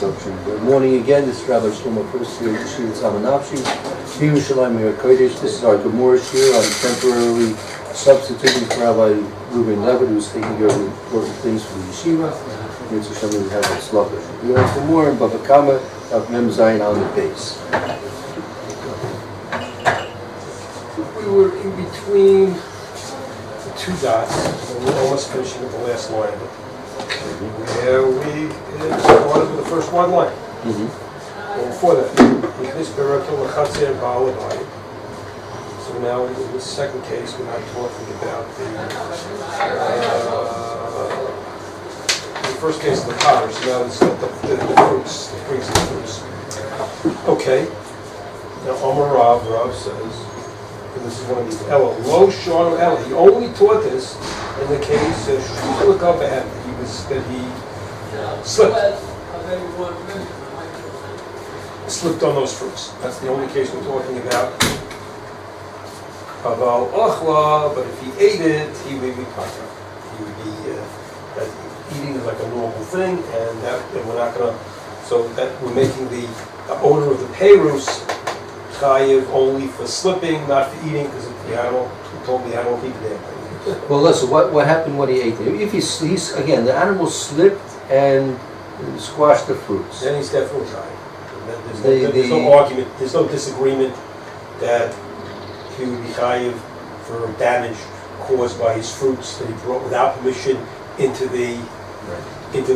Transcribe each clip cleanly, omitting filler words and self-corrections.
instruction. Good morning again. This is Rabbi Shlomo first here at Yeshiva Tsama Nafshi, Yerushalyim, HaKodesh. This is our Gemora here. I'm temporarily substituting for Rabbi Ruben Levitt, who's taking care of the important things for the Yeshiva. Yerushalyim, we have a slaughter. We have Gemora and Bava Kamma of Mem Zayin on the base. We were in between the two dots, and we're almost finishing with the last line. Where we started with the first one line. And before that, with this Berakel Lechatzer and Ba'alai. So now in this second case, we're not talking about the first case of the potter. So now it's the fruits, the brings the fruits. Okay. Now Omar Rav says, and this is one of these Ella, Lo Shon Ella. He only taught this in the case of Shulak that he slipped on those fruits. That's the only case we're talking about. Aval Achla, but if he ate it, he would be kata. He would be that eating is like a normal thing, and we're not gonna. So that we're making the owner of the perus chayiv only for slipping, not for eating, because the animal told me I don't eat the damn thing. Well, listen, what happened when he ate it? If he's again, the animal slipped and squashed the fruits. Then he's definitely chayiv. There's no argument, there's no disagreement that he would be chayiv for damage caused by his fruits that he brought without permission into the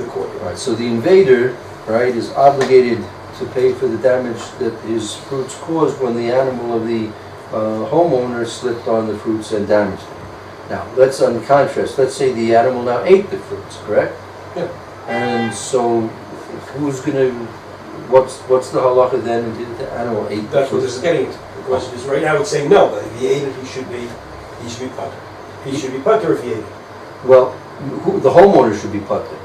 court. Right. So the invader, right, is obligated to pay for the damage that his fruits caused when the animal of the homeowner slipped on the fruits and damaged them. Now, let's on contrast. Let's say the animal now ate the fruits, correct? Yeah. And so, who's going to? What's the halacha then? If the animal ate the That's fruits? what this is getting to. The question is right now. I would say no. But if he ate it, he should be putter. He should be putter if he ate it. Well, the homeowner should be putter.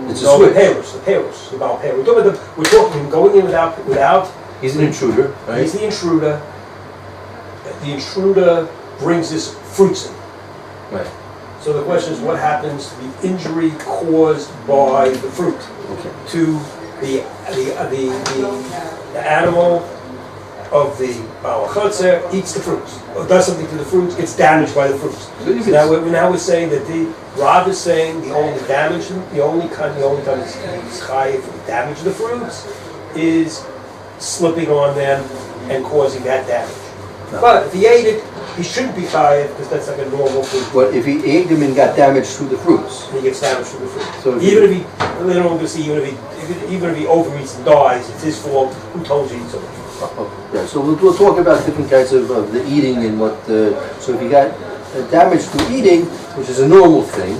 It's a switch. The perus, the Baal perus. We're talking him going in without. He's an intruder, right? He's the intruder. The intruder brings his fruits in. Right. So the question is, what happens to the injury caused by the fruit? Okay. To the animal of the Baal Chotzer eats the fruits, or does something to the fruits, gets damaged by the fruits. So now we're saying that the Rav is saying the only time he's chayiv for the damage of the fruits is slipping on them and causing that damage. No. But if he ate it, he shouldn't be chayiv because that's like a normal fruit. But if he ate them and got damaged through the fruits, he gets damaged through the fruits. So even if he overeats and dies, it's his fault. Who told you to eat so much? Yeah, so we'll talk about different kinds of the eating and what. So if you got damage through eating, which is a normal thing,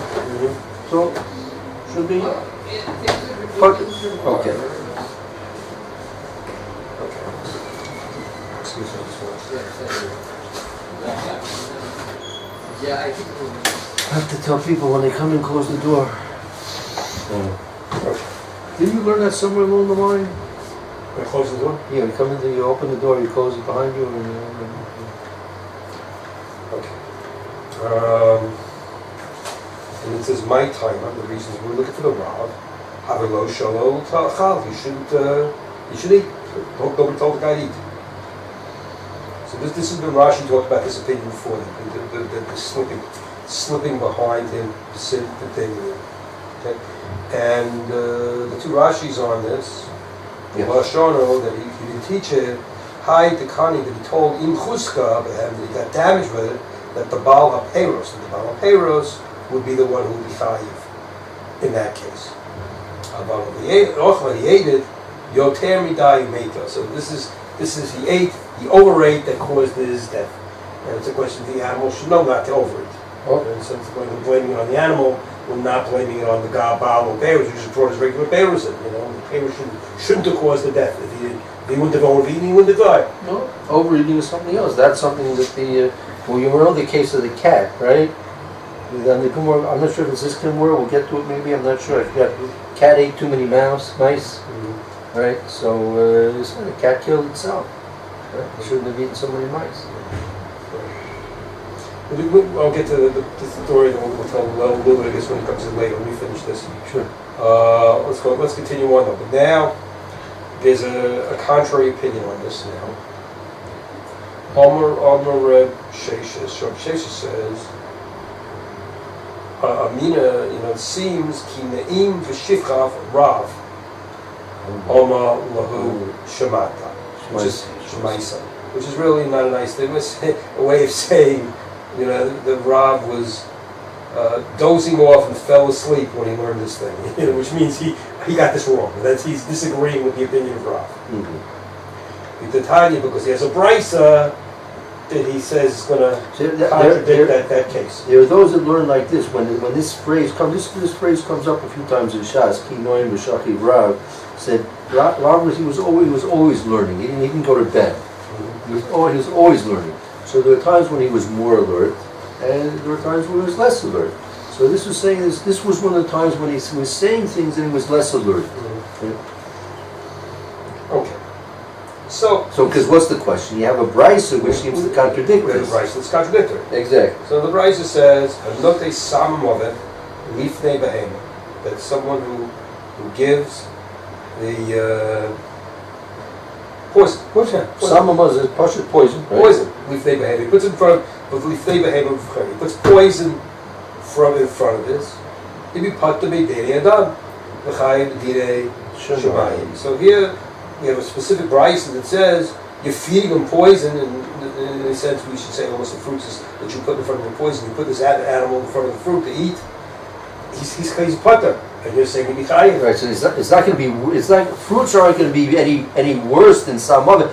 so should be. Okay. Excuse me. I have to tell people when they come and close the door. Didn't you learn that somewhere along the line? When I close the door? Yeah, you come in, you open the door, you close it behind you, and okay. And it says my time. The reasons we're looking for the Rav. Havelo shalo chal. You should eat. Nobody told the guy to eat. So this is the Rashi talked about this opinion before. The slipping behind him, the thing. Okay. And the two Rashis on this. The Lashano that he didn't teach it, Hai Tekani that he told in Chuska that he got damaged with it, that the Baal HaPeros would be the one who would be chayiv in that case. He ate it, Yoter Midai Meta. So this is he overate that caused his death. And it's a question the animal should know not to overeat. And so instead of blaming it on the animal, we're not blaming it on the Baal or Beirut, who just brought his regular Beirut in. The Beirut shouldn't have caused the death. If he wouldn't have overeaten, he wouldn't have died. No, overeating is something else. That's something that you know the case of the cat, right? I'm not sure if it's this Gemora, we'll get to it maybe, I'm not sure. I forgot. Cat ate too many mice, right? So the cat killed itself. Right? It shouldn't have eaten so many mice. I'll get to the story, and we'll tell a little bit, I guess, when it comes in later. Let me finish this. Sure. Let's continue on though. But now, there's a contrary opinion on this now. Omer Reb Sheshes. Reb Sheshes says, Amina, it seems ki ne'im v'shivchav rav. Oma lahu shamata, which is shemaisa, which is really not a nice thing. It's a way of saying, the Rav was dozing off and fell asleep when he learned this thing, which means he got this wrong. He's disagreeing with the opinion of Rav. The Tanya, because he has a brisa that he says is going to contradict that case. There are those that learn like this. When this phrase comes, this phrase comes up a few times in Shas. Ki noim v'shachiv Rav said Rav was always learning. He didn't go to bed. He was always learning. So there were times when he was more alert, and there were times when he was less alert. So this was saying this was one of the times when he was saying things and he was less alert. Okay. So because what's the question? You have a brisa which seems to contradict this. The brisa that's contradictory. Exactly. So the brisa says, "Hanote Tsama movet lifnei behema." That's someone who gives the poison. Tsama is poison. Poison. Poison. Lifnei behema. He puts it in front of lifnei behema. He puts poison in front of this. He be pat to be dei adam. V'chayim direi shemayim. So here we have a specific brisa that says you're feeding them poison, and in a sense we should say almost the fruits that you put in front of the poison. You put this animal in front of the fruit to eat. He's putter, and you're saying he'll be chayiv. Right. So it's not going to be. It's like fruits aren't going to be any worse than Tsama.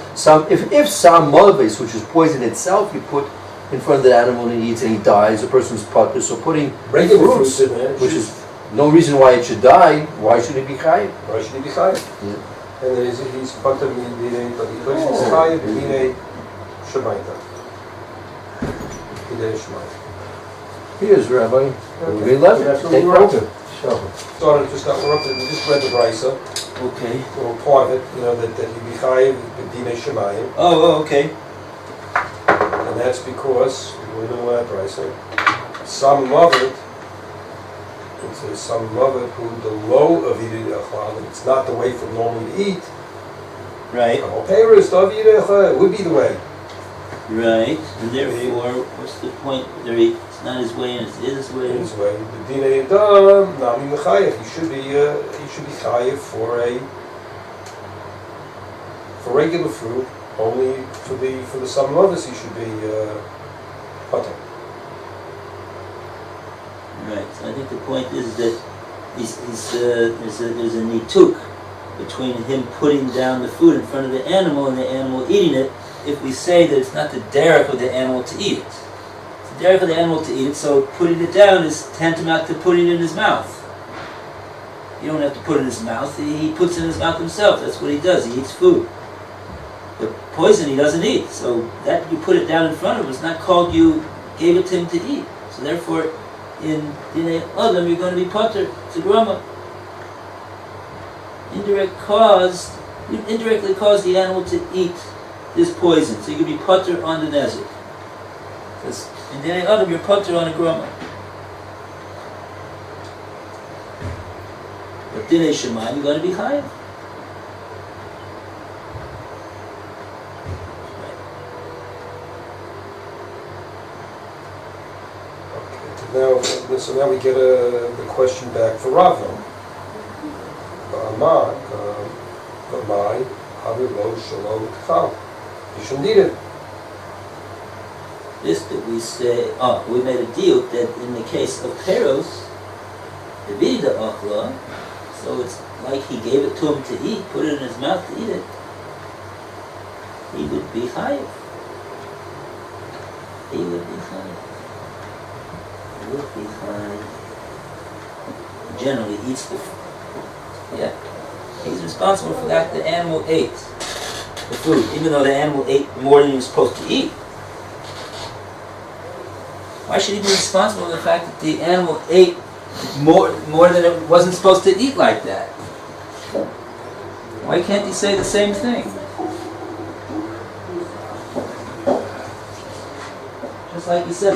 If Tsama, which is poison itself, you put in front of the animal and he eats and he dies, the person's putter. So putting regular fruits in there, which is no reason why it should die. Why should it be chayiv? Why should it be chayiv? Yeah. And then he's putter midei, but he puts his chayiv midei shemaita. Midei shemaita. Here's Rabbi. We left. Take we're up to. Sure. We just read the brisa. Okay. Or part of it, that you be chayiv midei shemayim. Oh, okay. And that's because we know that brisa. Some love it. It says some love it who the low of Yidei, it's not the way for normally to eat. Right. It would be the way. Right. And therefore, what's the point? It's not his way and it's his way. His way. The Dinei Adam, Nami Mechayev. He should be chayev for regular fruit. Only for the some lovers he should be potter. Right. So I think the point is that there's a nituk between him putting down the food in front of the animal and the animal eating it. If we say that it's not the derech of the animal to eat it, it's the derech of the animal to eat it. So putting it down is tantamount to putting it in his mouth. You don't have to put it in his mouth. He puts it in his mouth himself. That's what he does. He eats food. The poison he doesn't eat. So that you put it down in front of him is not called you gave it to him to eat. So therefore, in Dinei Adam, you're going to be potter. It's a grama. You indirectly caused the animal to eat this poison. So you could be potter on the nezek. Because in Dinei Adam, you're potter on a grama. But Dinei Shemayim, you're going to be chayav. Now we get the question back for Rava. You shouldn't eat it. This that we say, we made a deal that in the case of peros, the vida achla, so it's like he gave it to him to eat, put it in his mouth to eat it, he would be chayav. He would be chayav. Generally eats the food. Yeah. He's responsible for that the animal ate the food, even though the animal ate more than he was supposed to eat. Why should he be responsible for the fact that the animal ate more than it wasn't supposed to eat like that? Why can't he say the same thing? Just like he said,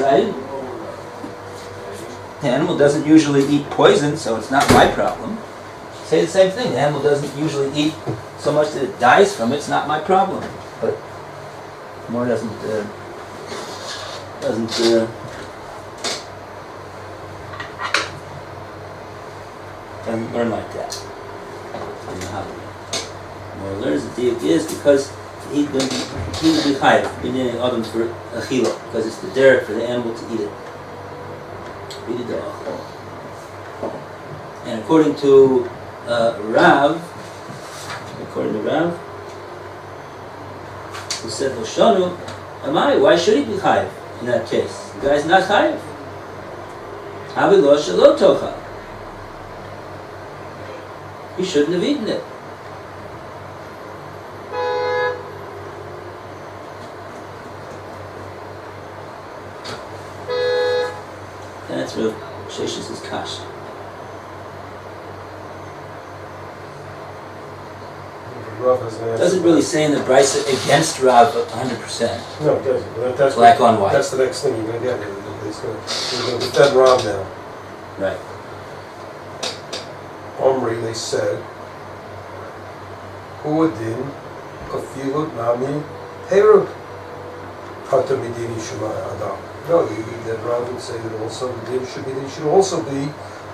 the animal doesn't usually eat poison, so it's not my problem. say the same thing. The animal doesn't usually eat so much that it dies from it. It's not my problem. But more doesn't learn like that. More learns the diuk is because he would be chayav b'nei adam for achila, because it's the derek for the animal to eat it. And according to Rav, who said Hoshanu, why should he be chayav in that case? The guy's not chayav. Havilo shelo tocha. He shouldn't have eaten it. And that's Rav Shesh's kasha. Doesn't really say in the Brisa against Rav 100%. No, it doesn't. That's black on white. That's the next thing you're going to get. He's going to defend Rav now. Right. Omri, they said, Huadin, Afilut Nami, Herub, Pata Medini Shema Adam. No, that Rav would say that also the din should be that he should also be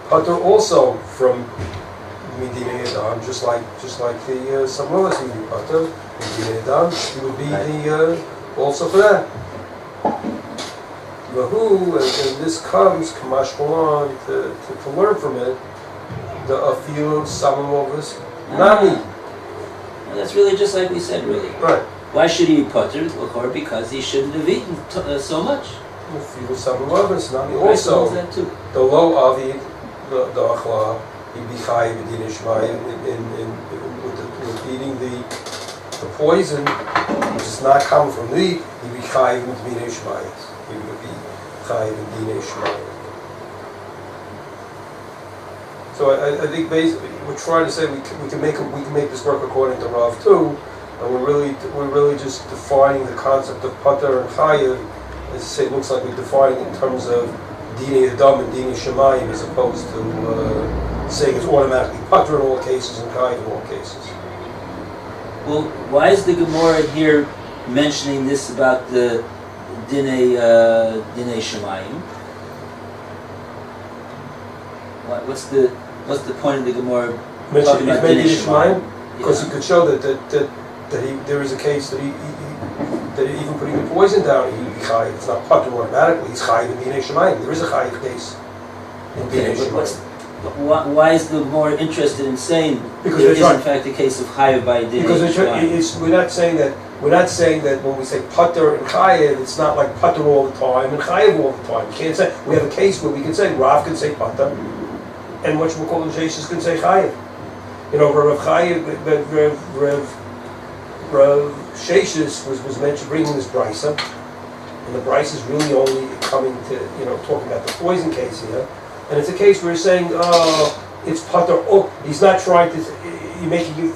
Pata also from Medina Adam, just like the some others would be Pata Medina Adam. He would be the also for that. Vahu, and this comes Kamash Malan to learn from it. The Afilu Samamovas Nami. Well, that's really just like we said, really. Right. Why should he be putter? Well, because he shouldn't have eaten so much. Afilu Samamovas Nami. Also, Also, that too. the low Avi, the Achla, he'd be Chayiv B'din Ishmael with eating the poison, which is not common from meat, he'd be Chayiv B'din Ishmael. He would be Chayiv B'din Ishmael. So I think basically we're trying to say we can make this work according to Rav too, and we're really just defining the concept of pater and chayiv. As I say, it looks like we're defining it in terms of dinei adam and dinei shemayim, as opposed to saying it's automatically pater in all cases and chayiv in all cases. Well, why is the Gemora here mentioning this about the dinei shemayim? What's the point of the Gemara talking about dinei shemayim? Because he could show that there is a case that he even putting the poison down, he'd be chayiv. It's not pater automatically. He's chayiv in dinei shemayim. There is a chayiv case in dinei shemayim. Why is the Gemara interested in saying because it is in fact a case of chayiv by dinei shemayim? Because we're not saying that when we say pater and chayiv, it's not like pater all the time and chayiv all the time. We can't say we have a case where we can say Rav can say pater. And what we call the Jeshus can say chayiv. You know, Rav Sheshus was mentioned bringing this brisa, and the brisa is really only coming to talking about the poison case here, and it's a case where he's saying, oh, it's pater. Oh, he's not trying to. He making me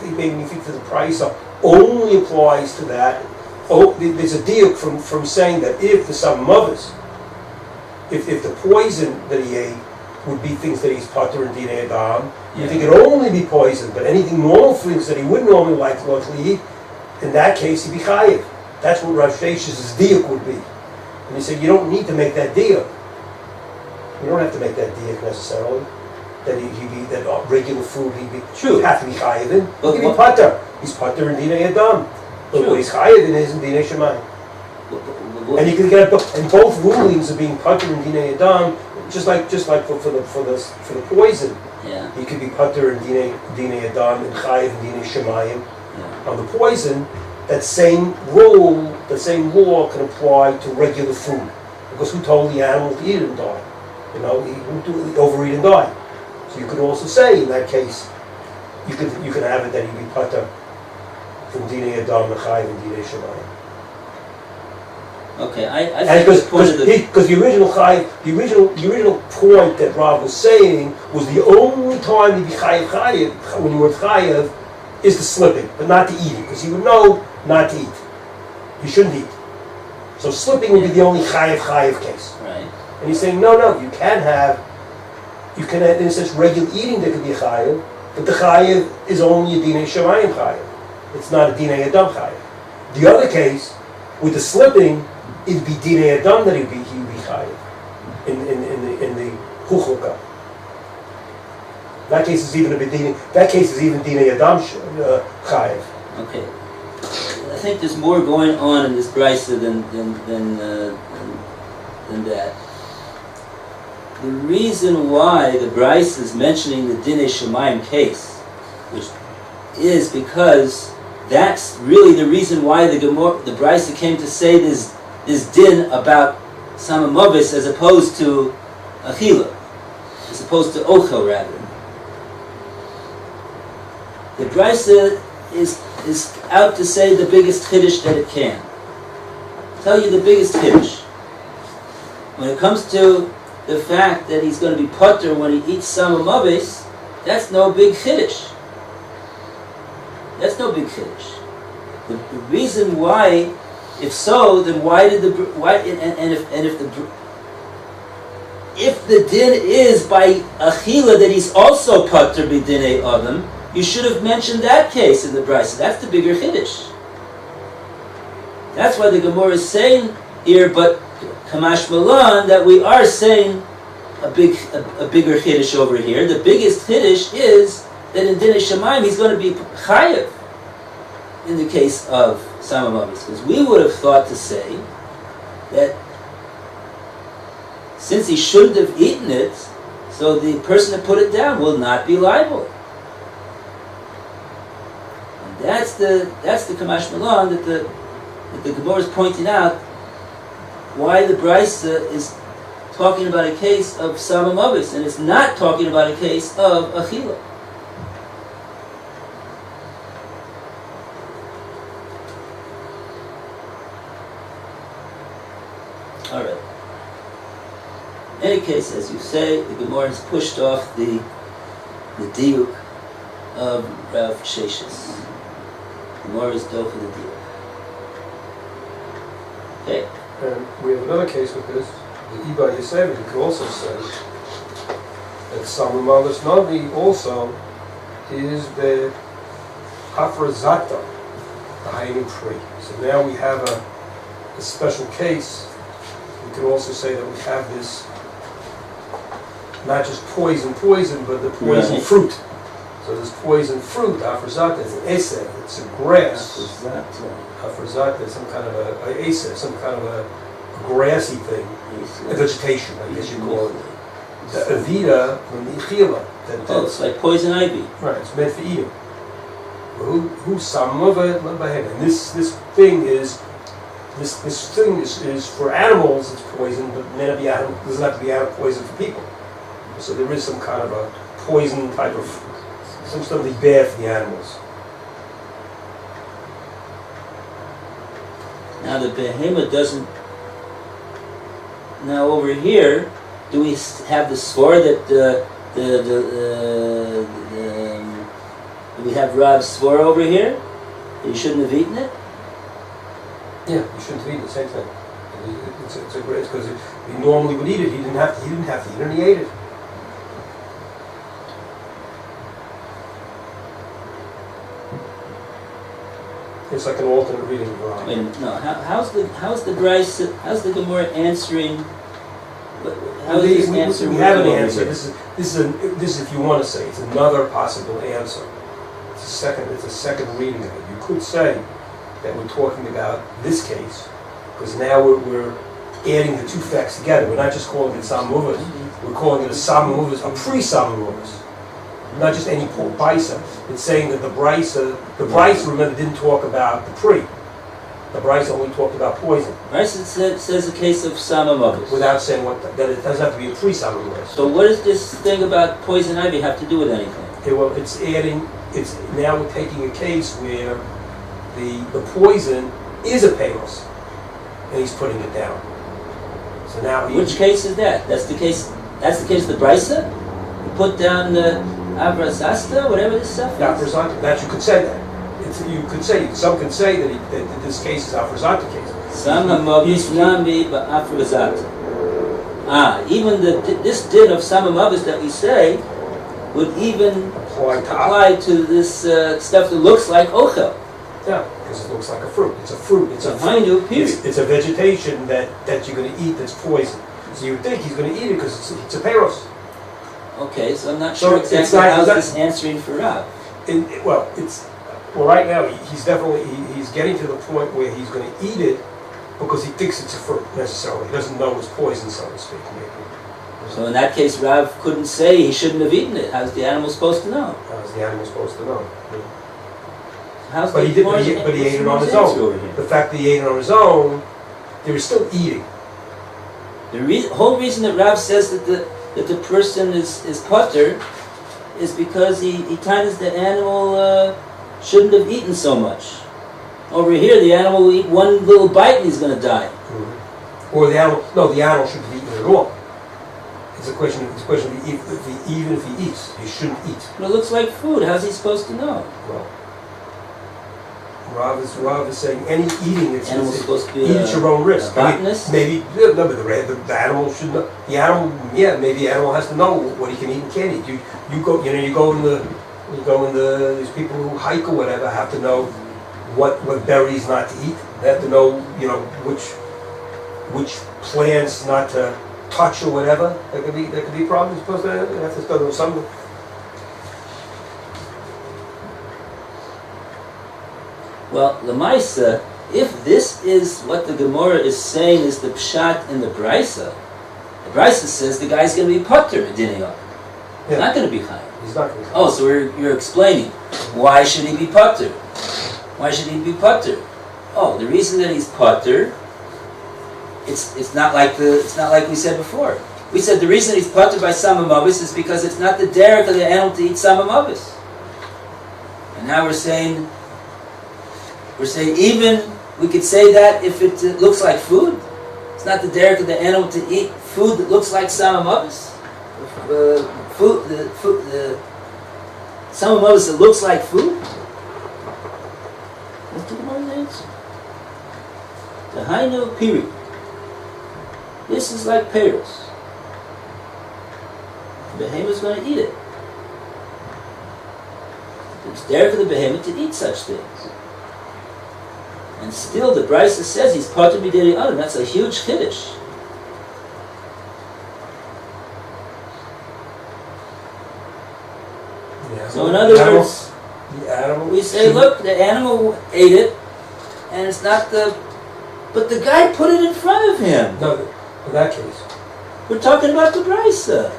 think that the brisa only applies to that. Oh, there's a diuk from saying that if the some mothers, if the poison that he ate would be things that he's pater and dinei adam. You think it'd only be poison, but anything normal things that he wouldn't normally like to eat, in that case he'd be chayiv. That's what Rav Shesh's diuk would be. And he said you don't need to make that diuk. You don't have to make that diuk necessarily. That he'd be that regular food he'd have to be chayiv in. He'd be pater. He's pater and dinei adam. But what he's chayiv in isn't dinei shemayim. And you can get and both rulings of being pater and dinei adam. Just like for the poison, he could be pater and dinei adam and chayiv and dinei shemayim. On the poison, that same rule, the same law can apply to regular food, because who told the animal to eat and die? He who overeat and die. So you could also say in that case, you can have it that he'd be pater from dinei adam and chayiv and dinei shemayim. Okay, I think because the original point that Rav was saying was the only time he'd be chayiv when you were chayiv is the slipping, but not the eating, because he would know not to eat. He shouldn't eat. So slipping would be the only chayiv case. Right. And he's saying no, you can have in a sense regular eating that could be a chayiv, But the chayiv is only a dinei shamayim chayiv. It's not a dinei adam chayiv. The other case, with the slipping, it'd be dinei adam that he'd be chayiv in the huchuka. That case is even dinei adam chayiv. Okay. I think there's more going on in this brisa than that. The reason why the brisa is mentioning the dinei shamayim case, which is because that's really the reason why the brisa came to say this din about samamovis as opposed to achila, as opposed to ochel rather. The brisa is out to say the biggest chiddush that it can. Tell you the biggest chiddush. When it comes to the fact that he's going to be potter when he eats samamovis, that's no big chiddush. That's no big chiddush. The reason why, if so, then why did if the din is by achila that he's also potter b'dinei adam, you should have mentioned that case in the brisa. That's the bigger chiddush. That's why the Gemora is saying here, but kamash malan, that we are saying a bigger chiddush over here. The biggest chiddush is that in dinei shamayim he's going to be chayev in the case of samamovis, because we would have thought to say that since he shouldn't have eaten it, so the person that put it down will not be liable. And that's the kamash malan that the Gemora is pointing out why the brisa is talking about a case of samamovis and it's not talking about a case of achila. All right. In any case, as you say, the Gemara has pushed off the diuk of Rav Sheshis. The Gemora is dope for the diuk. Okay. And we have another case with this. The Iba Yeshiva, you could also say that Samamovis Navi also is the Hafrazata, the Hainu tree. So now we have a special case. We could also say that we have this, not just poison, but the poison fruit. So this poison fruit, Hafrazata, is an esev, it's a grass. Hafrazata is some kind of a esev, some kind of a grassy thing, a vegetation, I guess you call it. The avida from the ichila. It's like poison ivy. Right, it's meant for eating. Who's some of it? And this thing is for animals. It's poison, but may not be doesn't have to be poison for people. So there is some kind of a poison type of something bad for the animals. Now the behemoth doesn't. Now over here, do we have the swore that do we have Rav's swore over here that you shouldn't have eaten it? Yeah, you shouldn't have eaten it. Same thing. It's a great because he normally would eat it. He didn't have to eat it, and he ate it. It's like an alternate reading of Rav. Wait a minute, no. How's the Gemora answering? How is this answer? We have an answer. This is if you want to say it's another possible answer. It's a second reading of it. You could say that we're talking about this case because now we're adding the two facts together. We're not just calling it samamovis. We're calling it a samamovis, a pre-samamovis. Not just any brisa. It's saying that the brisa, remember, didn't talk about the pre. The brisa only talked about poison. Brisa says a case of samamovis. Without saying that it doesn't have to be a pre-samamovis. So what does this thing about poison ivy have to do with anything? Okay, well, now we're taking a case where the poison is a palos, and he's putting it down. So now which case is that? That's the case of the brisa? You put down the Avrazasta, whatever this stuff is? Avrazanta, that you could say that. Some can say that this case is Avrazanta case. Samamovis nami ba'Avrazata. Even this din of samamovis that we say would even apply to this stuff that looks like ochel. Yeah, because it looks like a fruit. It's a fruit. It's a Hainu, period. It's a vegetation that you're going to eat that's poison. So you would think he's going to eat it because it's a peros. Okay, so I'm not So sure it's exactly not- how it's not- this answering for Rav. Well, right now he's definitely he's getting to the point where he's going to eat it because he thinks it's a fruit necessarily. He doesn't know it's poison, so to speak. Maybe. So in that case, Rav couldn't say he shouldn't have eaten it. How's the animal supposed to know? How's the animal supposed to know? How's But the he did. Gemara's- But he what's ate it the on his Gemara's answer over own. here? The fact that he ate it on his own, they were still eating. The whole reason that Rav says that the person is potter is because he tightens the animal shouldn't have eaten so much. Over here, the animal will eat one little bite and he's going to die. Or the animal. No, the animal shouldn't be eaten at all. It's a question. It's a question of even if he eats, he shouldn't eat. But it looks like food. How's he supposed to know? Well, Rav is saying any eating it's Animal's supposed to be eat at your own risk. a botanist? Maybe no, but the animal should know. The animal, yeah, maybe the animal has to know what he can eat and can't eat. You go in the these people who hike or whatever have to know what berries not to eat. They have to know which plants not to touch or whatever. There could be problems. You're supposed to have to know something. Well, Lamaisa, if this is what the Gemora is saying is the pshat in the Brisa says the guy's going to be potter in Diniyah. He's not going to be chayim. He's not going to be. Oh, so you're explaining why should he be potter? Why should he be potter? Oh, the reason that he's potter, it's not like we said before. We said the reason he's potter by Tsama Mavis is because it's not the derech of the animal to eat Tsama Mavis. And now we're saying even we could say that if it looks like food, it's not the derech of the animal to eat food that looks like Tsama Mavis. The Tsama Mavis that looks like food. What's the Gemara's answer? The Hainu period. This is like pears. The behemoth is going to eat it. It's there for the behemoth to eat such things. And still, the Brisa says he's part of Midiri Adam. That's a huge chiddush. So in other words, the animal. We say, look, the animal ate it, and it's not the. But the guy put it in front of him. No, in that case. We're talking about the Brisa.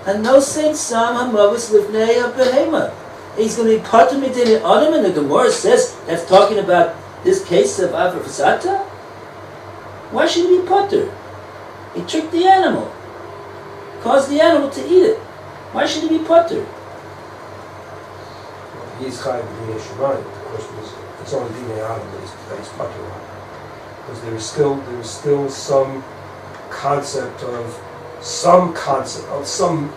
And no saint Sam Hamavis Livnei Behema. He's going to be part of Midiri Adam, and the Gemora says that's talking about this case of Avrasata? Why should he be potter? He tricked the animal, caused the animal to eat it. Why should he be potter? He's chayiv b'dinei shemayim. The question is, it's only b'dinei adam that he's potter on, because there is still some concept of some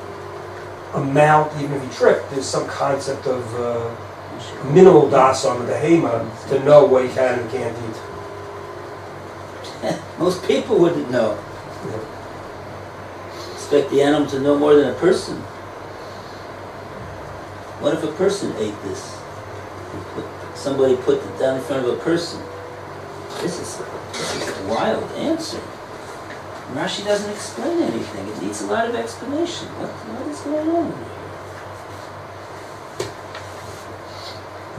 amount. Even if he tricked, there's some concept of minimal das on the behema to know what he can and can't eat. Most people wouldn't know. Expect the animal to know more than a person. What if a person ate this? Somebody put it down in front of a person. This is a wild answer. Rashi doesn't explain anything. It needs a lot of explanation. What is going on here?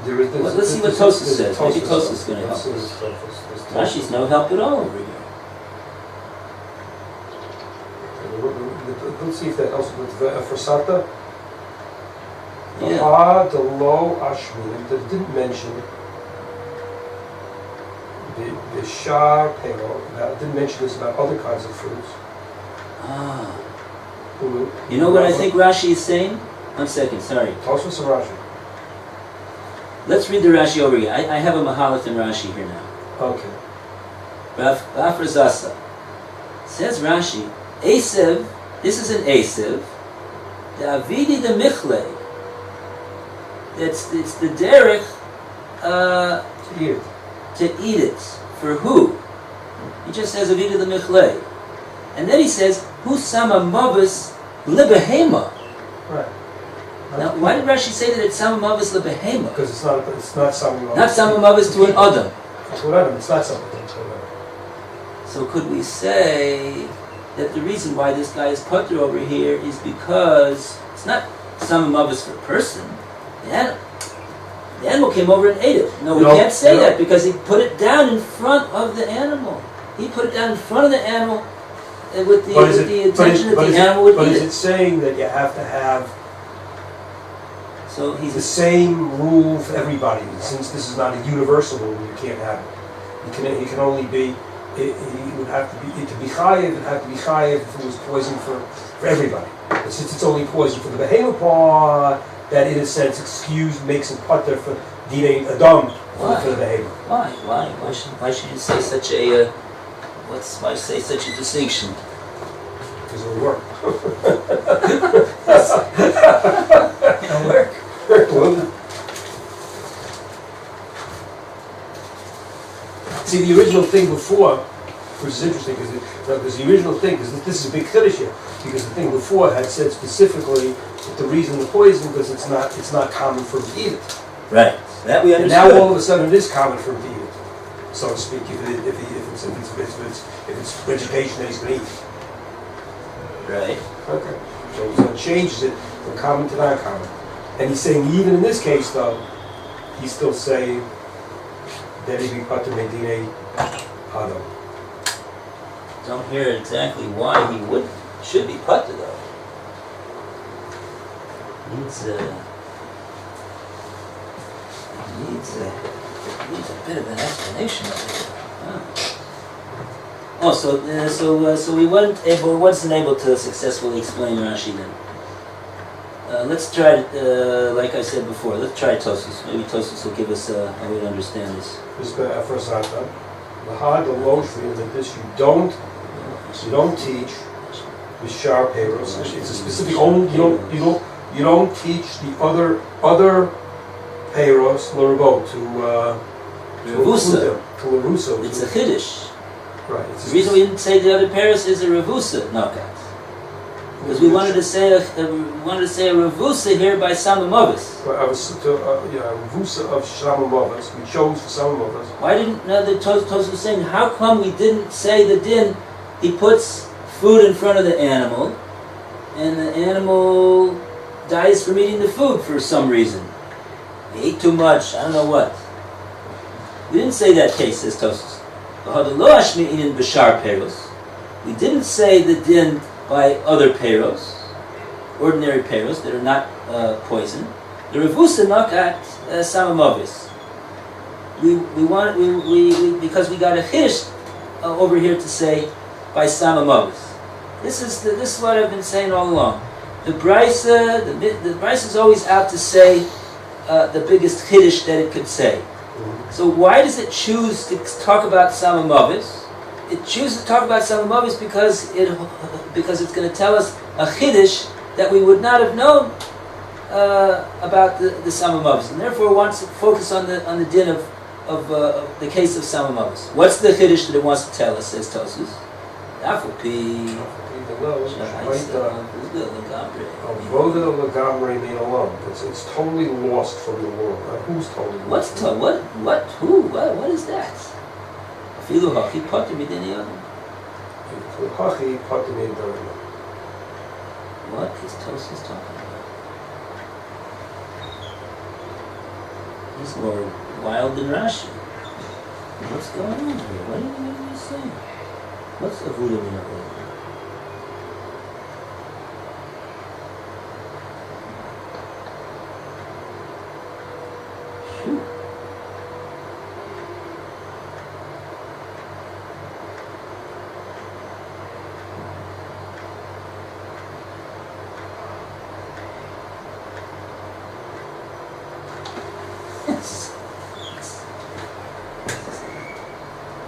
Let's see what Tosfos says. Maybe Tosfos is going to help us. Rashi's no help at all over here. Let's see if that helps with Frasata. Yeah. The low ashmin that didn't mention the shar pero. That didn't mention this about other kinds of fruits. You know what I think Rashi is saying? 1 second, sorry. Tosfos or Rashi? Let's read the Rashi over here. I have a Mahalat in Rashi here now. Okay. Bafrazasa. Says Rashi, Esev, this is an Esev, the Avidi de Michle. It's the derech to eat it. For who? He just says Avida the Michle. And then he says, Who sama mavis libehema. Right. Now, why did Rashi say that it's samamavis lebehema? Because it's not something. Not samamavis to an adam. To an adam, it's not something to an adam. So could we say that the reason why this guy is putter over here is because it's not samamavis for a person. The animal came over and ate it. No, we can't say that because he put it down in front of the animal. He put it down in front of the animal with the intention that the animal would eat it. But is it saying that you have to have so he's the same rule for everybody? Since this is not a universal rule, you can't have it. He can only be. He would have to be chayiv. It would have to be chayiv if it was poison for everybody. But since it's only poison for the behemoth, that in a sense makes it putter for dinei adam for the behemoth. Why should you say such a why say such a distinction? Because it will work. It'll work. See, the original thing before, which is interesting, because the original thing, because this is a big chiddush here, because the thing before had said specifically that the reason the poison, because it's not common for him to eat it. Right. That we understood. And now all of a sudden it is common for him to eat it, so to speak, if it's vegetation that he's going to eat. Right. Okay. So it changes it from common to non-common. And he's saying even in this case, though, he's still saying that he be patur medinei adam. Don't hear exactly why he should be putter though. Needs a bit of an explanation of it. Oh, so we wasn't able to successfully explain Rashi then. Let's try, like I said before, let's try Tosus. Maybe Tosus will give us a way to understand this. This is first time. The hard, the low is that this you don't teach the sharp payros. It's a specific. You don't teach the other payros l'rabot to Larusa. It's a chiddush. Right. The reason we didn't say the other payros is a revusa knockout. Because we wanted to say a revusa here by Samamovis. Revusa of Samamovis. We chose for Samamovis. Why didn't the Tos was saying? How come we didn't say the din? He puts food in front of the animal, and the animal dies from eating the food for some reason. He ate too much. I don't know what. We didn't say that case, says Tosos. We didn't say the din by other payros, ordinary payros that are not poison. The revusa nakat samamovis. We because we got a chiddush over here to say by samamovis. This is what I've been saying all along. The brisa is always out to say the biggest chiddush that it could say. So why does it choose to talk about samamovis? It chooses to talk about samamovis because it's going to tell us a chiddush that we would not have known about the samamovis, and therefore wants to focus on the din of the case of samamovis. What's the chiddush that it wants to tell us? Says Tosus. It's totally lost from the world. Who's totally lost? What is that? What is Tosus talking about? He's more wild than Rashi. What's going on here? What are you saying? What's Avuda Min HaOlam?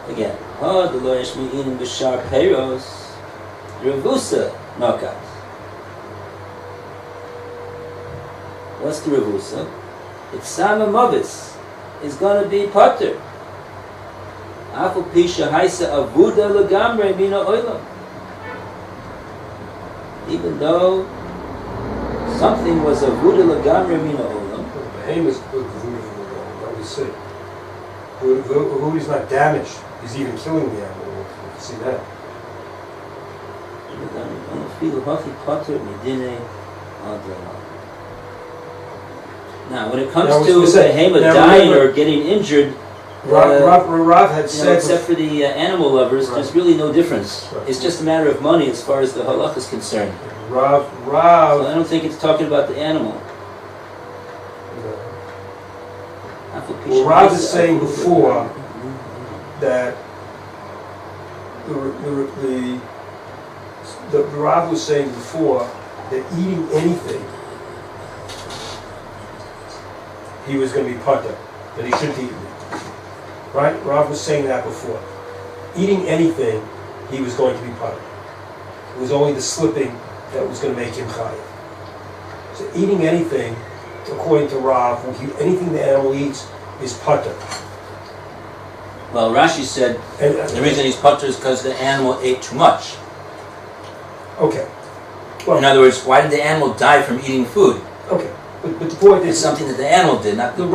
Again, the lo yashmi in b'shar peiros, revusa knockout. What's the revusa? It's samamovis is going to be pater. Afu pisha haisa avuda legamre mina oilam. Even though something was avoda lagamre mina olam. Behemoth is good. What we say. Avoda is not damaged. He's even killing the animal. You can see that. Now, when it comes to behemoth dying or getting injured, Rav had said, except for the animal lovers, Right. there's really no difference. Right. It's just a matter of money as far as the halach is concerned. Rav, So I don't think it's talking about the animal. Well, Rav is saying before that the Rav was saying before that eating anything, he was going to be putter, that he shouldn't eat it. Right? Rav was saying that before. Eating anything, he was going to be putter. It was only the slipping that was going to make him chayav. So eating anything, according to Rav, anything the animal eats is putter. Well, Rashi said the reason he's putter is because the animal ate too much. Okay. In other words, why did the animal die from eating food? Okay. But the point It's is something that the animal did, not the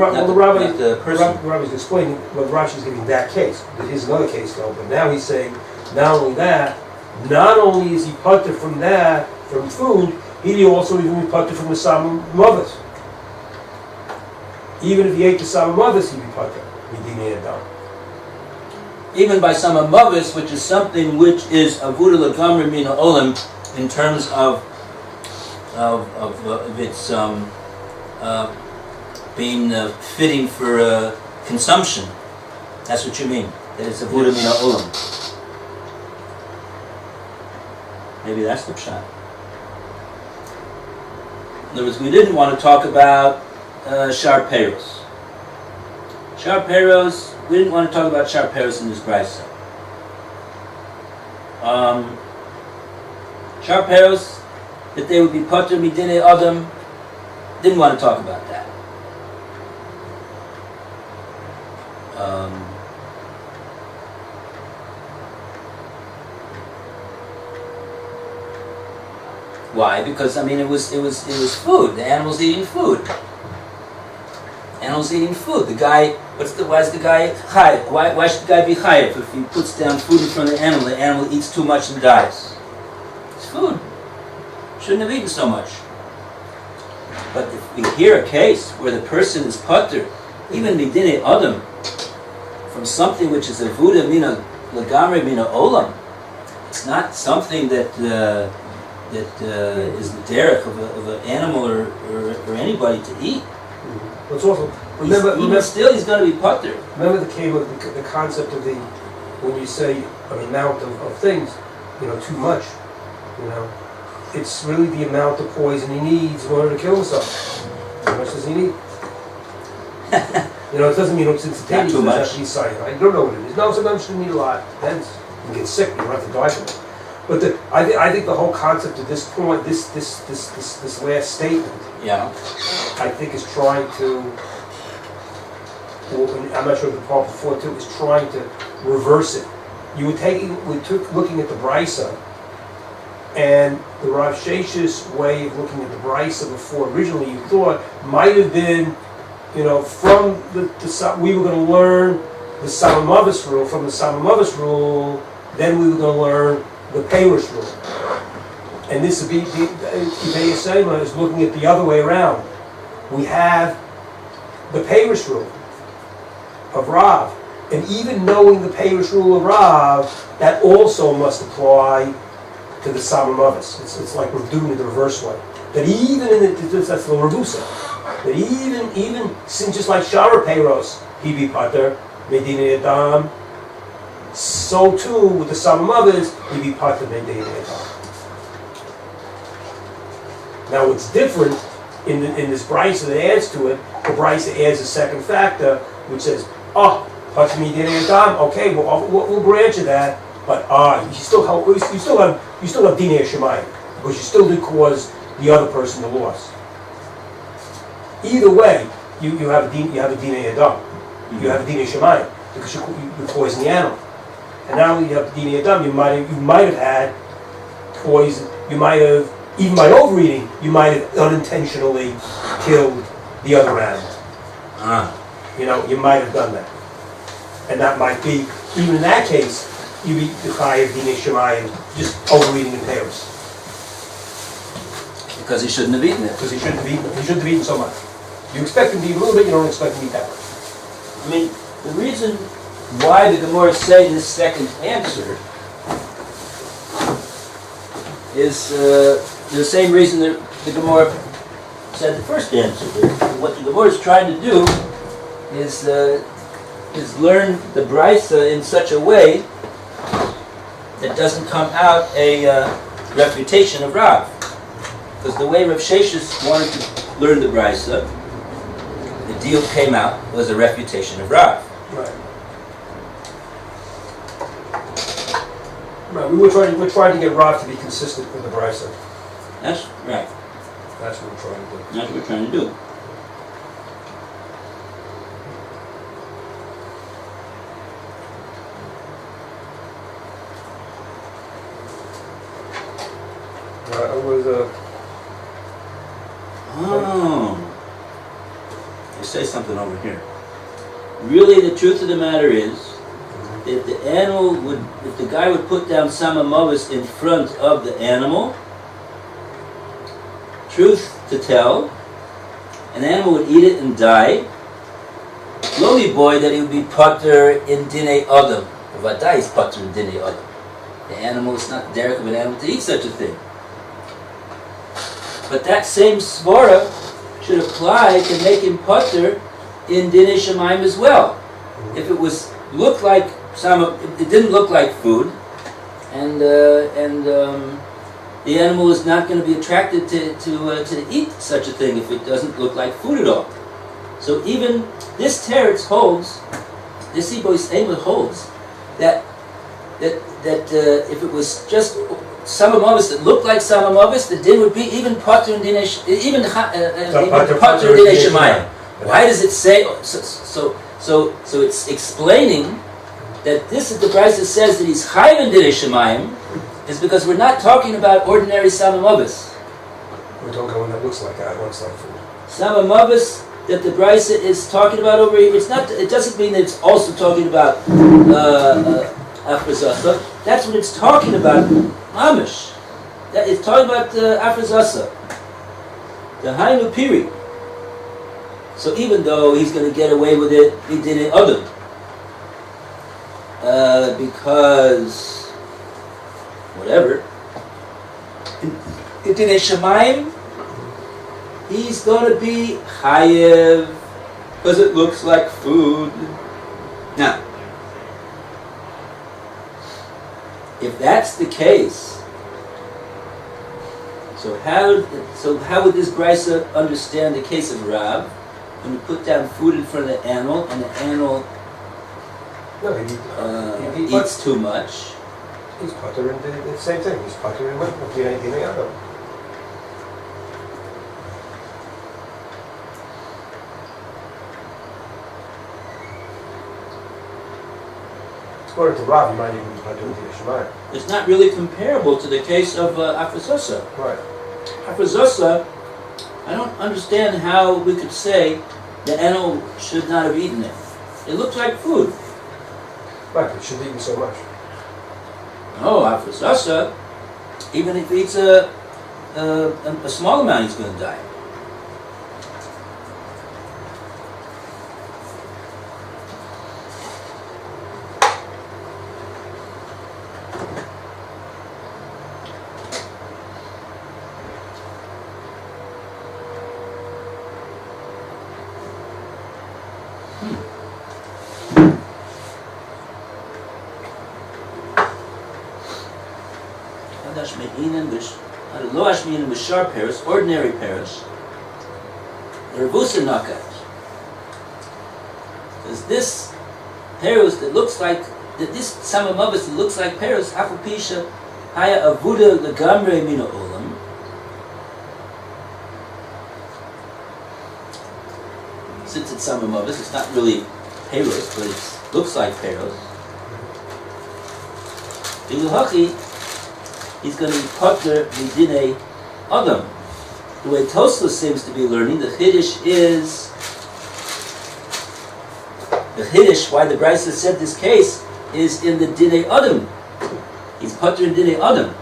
person. Rabbi is explaining what Rashi's giving that case. Here's another case though, but now he's saying not only that, not only is he putter from that, from food, he also even be putter from the Tsama mothers. Even if he ate the Tsama mothers, he'd be putter. Even by some amavis, which is something which is avoda lagamre mina olam in terms of its being fitting for consumption. That's what you mean. That it's avoda mina olam. Maybe that's the pshat. In other words, we didn't want to talk about shar peros. Shar peros. We didn't want to talk about shar peros in this brisa. Shar peros, that they would be pater midinei adam, didn't want to talk about that. Why? Because it was food. The animal's eating food. Animals eating food. The guy, why is the guy chayav? Why should the guy be chayav if he puts down food in front of the animal eats too much and dies? It's food. Shouldn't have eaten so much. But if we hear a case where the person is pater, even midinei adam, from something which is avoda mina lagamre mina olam, it's not something that is the derech of an animal or anybody to eat. What's also remember still he's going to be putter. Remember the concept of when you say an amount of things, too much, it's really the amount of poison he needs in order to kill himself. How much does he need? It doesn't mean it's instantaneous. Not too much. I don't know what it is. No, sometimes you need a lot. Depends. You get sick. You don't have to die from it. But I think the whole concept of this point, this last statement, I think is trying to. I'm not sure if the part before too is trying to reverse it. We took looking at the brisa, and the Rav Shesh's way of looking at the brisa before originally you thought might have been, from the we were going to learn the Samavis rule. From the Samavis rule, then we were going to learn the Peirush rule. And this would be, Kibei Yisema is looking at the other way around. We have the Peirush rule of Rav. And even knowing the Peirush rule of Rav, that also must apply to the Samavis. It's like we're doing it the reverse way. That even that's the Ravusa. That even since just like Shara Peiros, he be Pater, Medina Adam, so too with the Samavis, he be Pater, Medina Adam. Now what's different in this brisa that adds to it, the brisa adds a second factor, which says, Pater Medina Adam, okay, we'll branch of that, but you still have Dinei Shemayim, because you still do cause the other person the loss. Either way, you have a Dinei Adam, you have a Dinei Shemayim, because you poison the animal. And not only you have Dinei Adam, you might have had poison, you might have even by overeating, you might have unintentionally killed the other animal. You might have done that. And that might be, even in that case, you eat the chayav dine shemayim, just overeating in payos. Because he shouldn't have eaten it. Because he shouldn't have eaten so much. You expect him to eat a little bit, you don't expect him to eat that much. I mean, the reason why the Gemora is saying this second answer is the same reason that the Gemora said the first answer. What the Gemora is trying to do is learn the Brisa in such a way that doesn't come out a refutation of Rav. Because the way Rav Sheshis wanted to learn the Brisa, the deal came out was a refutation of Rav. Right. Right. We're trying to get Rav to be consistent with the Brisa. That's right. That's what we're trying to do. That's what we're trying to do. You say something over here. Really, the truth of the matter is, if the guy would put down Tsama Mavis in front of the animal, truth to tell, an animal would eat it and die. Lowly boy, that he would be pater in Dinei Adam. Vadai is pater in Dinei Adam. The animal is not derek of an animal to eat such a thing. But that same svara should apply to make him pater in Dinei Shemaim as well. If it looked like it didn't look like food, and the animal is not going to be attracted to eat such a thing if it doesn't look like food at all. So even this teretz holds, this Ibois Amos holds that if it was just Tsama Mavis that looked like Tsama Mavis, the din would be even pater in Dinei Shemayim. Why does it say so? It's explaining that this is the Brisa says that he's chayiv in Dinei Shemayim is because we're not talking about ordinary Tsama Mavis. We're talking about one that looks like that, looks like food. Tsama Mavis that the Brisa is talking about over here. It's not. It doesn't mean that it's also talking about Afrazasa. That's what it's talking about. Amish. That it's talking about Afrazasa. The Hainu Piri. So even though he's going to get away with it, he did it other. Because whatever. In Dinei Shemayim, he's going to be chayev because it looks like food. Now, if that's the case, so how would this Brisa understand the case of Rav when you put down food in front of the animal and the animal eats too much? He's pater in the same thing. He's pater in Dinei Adam. According to Rav, you might even be pater in Dinei Shemayim. It's not really comparable to the case of Afrazasa. Right. Afrazasa, I don't understand how we could say the animal should not have eaten it. It looked like food. Right, but it shouldn't eat so much. No, Afrazasa, even if he eats a small amount, he's going to die. Paris, ordinary Paris, Revusa knockout. Because this Paris that looks like this Tsama Mavis that looks like Paris, Hafupisha Haya Avuda Legamre Mina Olam. Since it's Tsama Mavis, it's not really Paris, but it looks like Paris. Biluhachi, he's going to be pater midinei Adam. The way Tosfos seems to be learning, the Chiddush is why the Brisa said this case is in the Dinei Adam. He's Pater in Dinei Adam.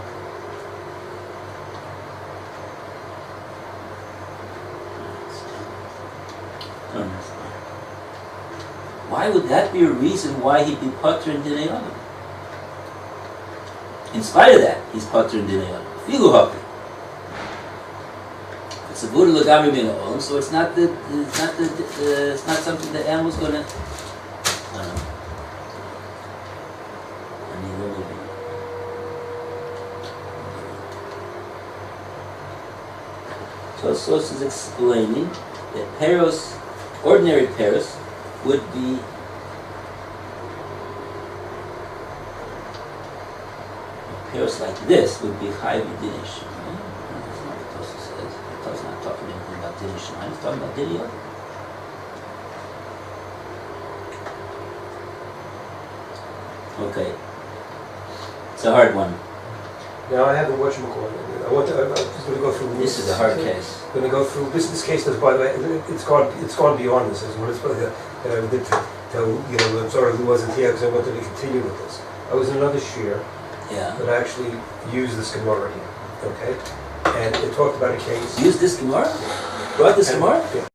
Why would that be a reason why he'd be Pater in Dinei Adam? In spite of that, he's Pater in Dinei Adam. Filu Hapi. It's a Buddha Lagami Min Olam, so it's not something the animal's gonna. I don't know. I mean, really. So Sos is explaining that peros, ordinary peros, would be peros like this would be high Dinish. That's not what Tosa says. Tosa's not talking anything about Dinish. He's talking about Diniyot. Okay. It's a hard one. Now I have a whatchamacallit. I'm just going to go through. This is a hard case. I'm going to go through this case. Does, by the way, it's gone beyond this. Is what it's that I did tell I'm sorry Lou wasn't here because I wanted to continue with this. I was in another shir that actually used this Gemora here. Okay, and it talked about a case. Use this Gemora? Brought this Gemora? Yeah.